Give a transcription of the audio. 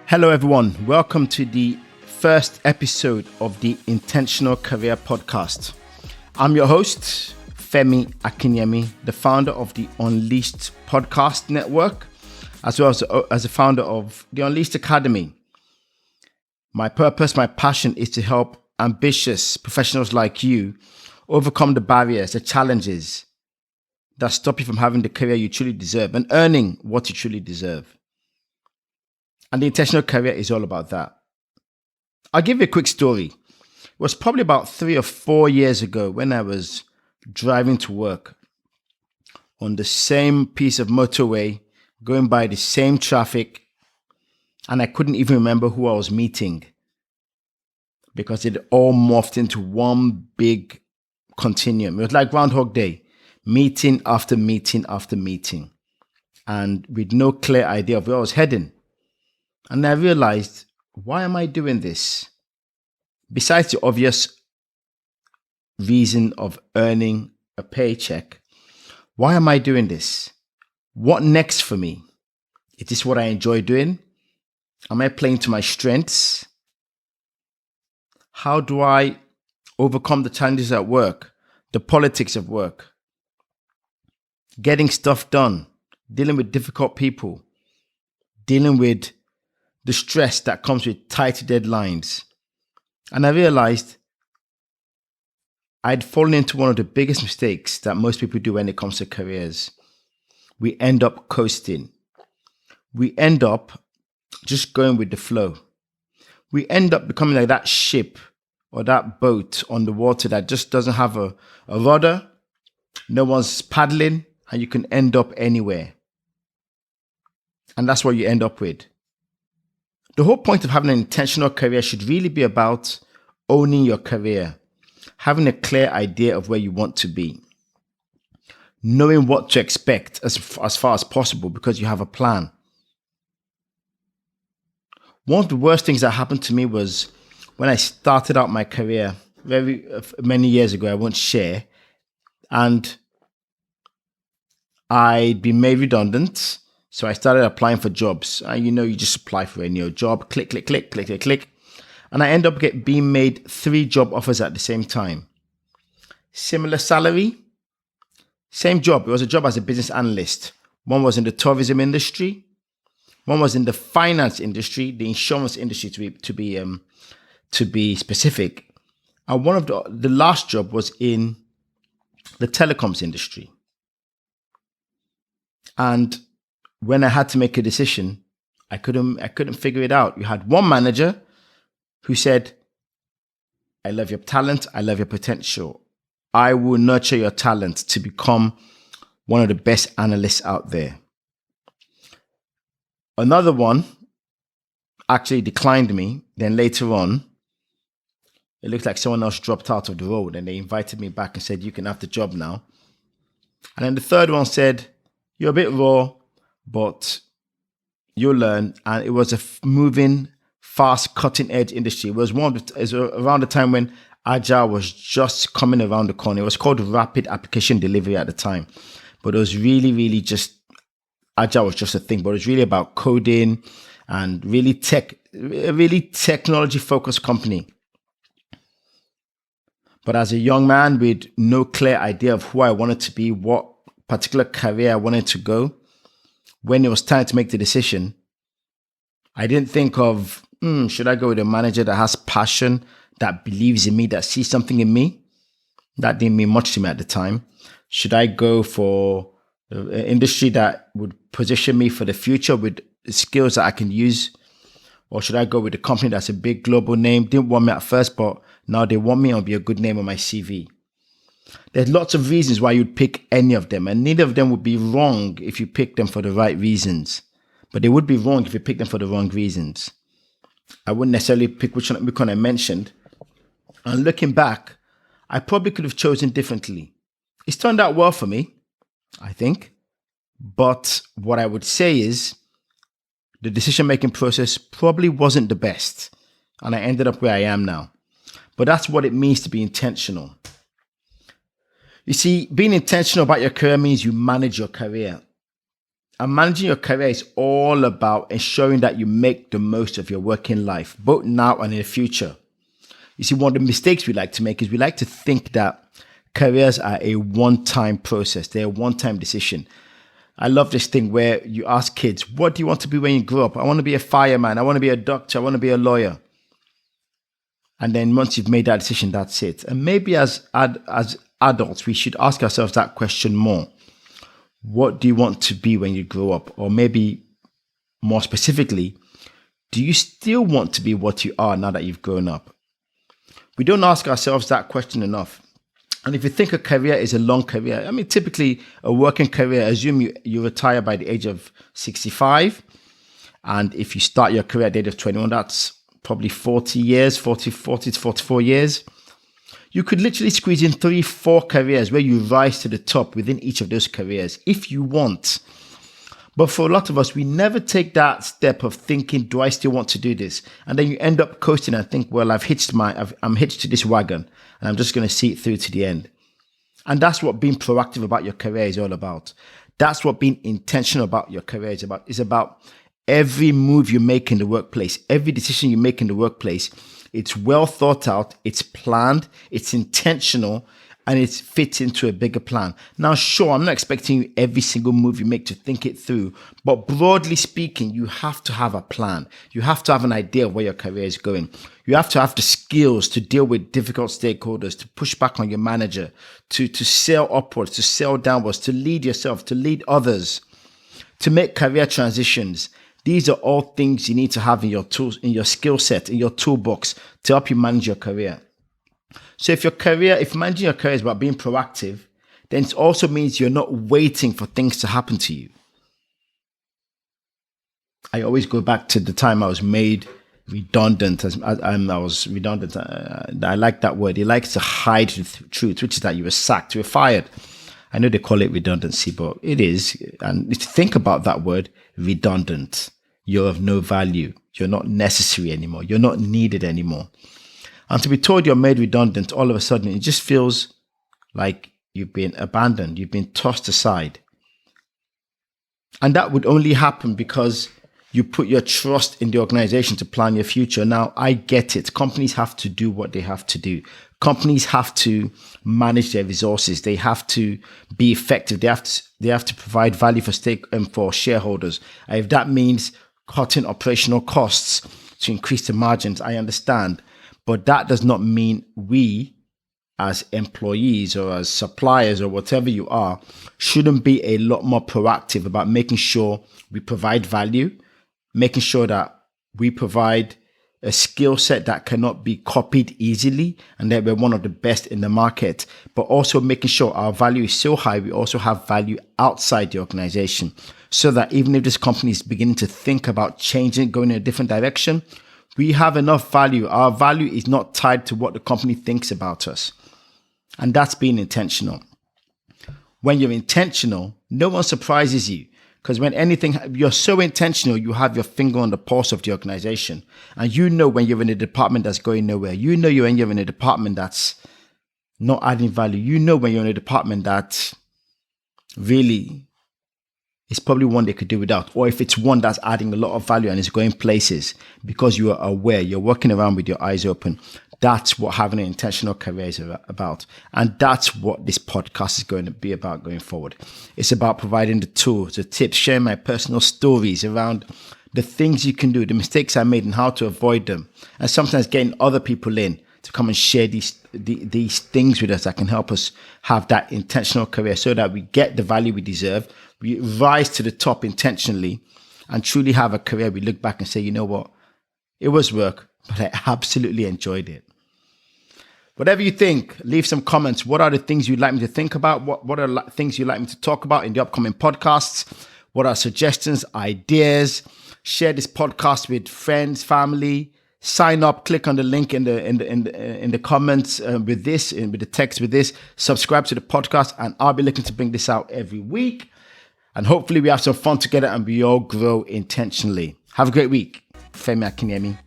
Hello, everyone. Welcome to the first episode of the Intentional Career Podcast. I'm your host, Femi Akinyemi, the founder of the Unleashed Podcast Network, as well as the founder of the Unleashed Academy. My purpose, my passion is to help ambitious professionals like you overcome the barriers, the challenges that stop you from having the career you truly deserve and earning what you truly deserve. And the intentional career is all about that. I'll give you a quick story. It was probably about 3 or 4 years ago when I was driving to work on the same piece of motorway, going by the same traffic, and I couldn't even remember who I was meeting because it all morphed into one big continuum. It was like Groundhog Day, meeting after meeting after meeting, and with no clear idea of where I was heading. And I realized, why am I doing this? Besides the obvious reason of earning a paycheck, why am I doing this? What next for me? Is this what I enjoy doing? Am I playing to my strengths? How do I overcome the challenges at work, the politics of work, getting stuff done, dealing with difficult people, dealing with the stress that comes with tight deadlines? And I realized I'd fallen into one of the biggest mistakes that most people do when it comes to careers. We end up coasting. We end up just going with the flow. We end up becoming like that ship or that boat on the water that just doesn't have a rudder. No one's paddling, and you can end up anywhere. And that's what you end up with. The whole point of having an intentional career should really be about owning your career, having a clear idea of where you want to be, knowing what to expect as far as possible because you have a plan. One of the worst things that happened to me was when I started out my career very many years ago. I won't share, and I'd been made redundant. So I started applying for jobs. You just apply for any old job, click. And I end up being made 3 job offers at the same time. Similar salary, same job. It was a job as a business analyst. One was in the tourism industry. One was in the finance industry, the insurance industry to be specific. And one of the last job was in the telecoms industry. And when I had to make a decision, I couldn't figure it out. You had one manager who said, I love your talent, I love your potential. I will nurture your talent to become one of the best analysts out there. Another one actually declined me. Then later on, it looked like someone else dropped out of the road and they invited me back and said, you can have the job now. And then the third one said, you're a bit raw, but you'll learn. And it was a moving, fast, cutting-edge industry. It was around the time when Agile was just coming around the corner. It was called Rapid Application Delivery at the time. But it was really just, Agile was just a thing. But it was really about coding and really technology-focused company. But as a young man with no clear idea of who I wanted to be, what particular career I wanted to go, when it was time to make the decision, I didn't think of, should I go with a manager that has passion, that believes in me, that sees something in me? That didn't mean much to me at the time. Should I go for an industry that would position me for the future with skills that I can use? Or should I go with a company that's a big global name? Didn't want me at first, but now they want me and be a good name on my CV. There's lots of reasons why you'd pick any of them, and neither of them would be wrong if you pick them for the right reasons. But they would be wrong if you pick them for the wrong reasons. I wouldn't necessarily pick which one I mentioned. And looking back, I probably could have chosen differently. It's turned out well for me, I think. But what I would say is the decision-making process probably wasn't the best. And I ended up where I am now. But that's what it means to be intentional. You see, being intentional about your career means you manage your career. And managing your career is all about ensuring that you make the most of your working life, both now and in the future. You see, one of the mistakes we like to make is we like to think that careers are a one-time process. They're a one-time decision. I love this thing where you ask kids, what do you want to be when you grow up? I want to be a fireman. I want to be a doctor. I want to be a lawyer. And then once you've made that decision, that's it. And maybe as adults, we should ask ourselves that question more. What do you want to be when you grow up? Or maybe more specifically, do you still want to be what you are now that you've grown up? We don't ask ourselves that question enough. And if you think a career is a long career, typically a working career, assume you retire by the age of 65. And if you start your career at the age of 21, that's probably 40 to 44 years. You could literally squeeze in 3-4 careers where you rise to the top within each of those careers if you want. But for a lot of us, we never take that step of thinking, do I still want to do this? And then you end up coasting and think, well, I'm hitched to this wagon and I'm just going to see it through to the end. And that's what being proactive about your career is all about. That's what being intentional about your career is about. It's about every move you make in the workplace, every decision you make in the workplace. It's well thought out, it's planned, it's intentional, and it fits into a bigger plan. Now, sure, I'm not expecting you every single move you make to think it through, but broadly speaking, you have to have a plan. You have to have an idea of where your career is going. You have to have the skills to deal with difficult stakeholders, to push back on your manager, to sell upwards, to sell downwards, to lead yourself, to lead others, to make career transitions. These are all things you need to have in your tools, in your skill set, in your toolbox to help you manage your career. So if managing your career is about being proactive, then it also means you're not waiting for things to happen to you. I always go back to the time I was made redundant. I was redundant. I like that word. It likes to hide the truth, which is that you were sacked, you were fired. I know they call it redundancy, but it is. And if you think about that word, redundant, you're of no value. You're not necessary anymore. You're not needed anymore. And to be told you're made redundant, all of a sudden, it just feels like you've been abandoned. You've been tossed aside. And that would only happen because you put your trust in the organization to plan your future. Now, I get it. Companies have to do what they have to do. Companies have to manage their resources. They have to be effective. They have to provide value for shareholders. If that means cutting operational costs to increase the margins, I understand. But that does not mean we, as employees or as suppliers or whatever you are, shouldn't be a lot more proactive about making sure we provide value, making sure that we provide a skill set that cannot be copied easily and that we're one of the best in the market, but also making sure our value is so high, we also have value outside the organization so that even if this company is beginning to think about changing, going in a different direction, we have enough value. Our value is not tied to what the company thinks about us. And that's being intentional. When you're intentional, no one surprises you. Because you're so intentional, you have your finger on the pulse of the organization. And you know when you're in a department that's going nowhere. You know when you're in a department that's not adding value. You know when you're in a department that really is probably one they could do without. Or if it's one that's adding a lot of value and is going places because you are aware, you're working around with your eyes open. That's what having an intentional career is about. And that's what this podcast is going to be about going forward. It's about providing the tools, the tips, sharing my personal stories around the things you can do, the mistakes I made and how to avoid them. And sometimes getting other people in to come and share these things with us that can help us have that intentional career so that we get the value we deserve. We rise to the top intentionally and truly have a career. We look back and say, you know what? It was work, but I absolutely enjoyed it. Whatever you think, leave some comments. What are the things you'd like me to think about? What are things you'd like me to talk about in the upcoming podcasts? What are suggestions, ideas? Share this podcast with friends, family. Sign up. Click on the link in the comments with this, with the text with this. Subscribe to the podcast, and I'll be looking to bring this out every week. And hopefully we have some fun together and we all grow intentionally. Have a great week. Femi Akinyemi.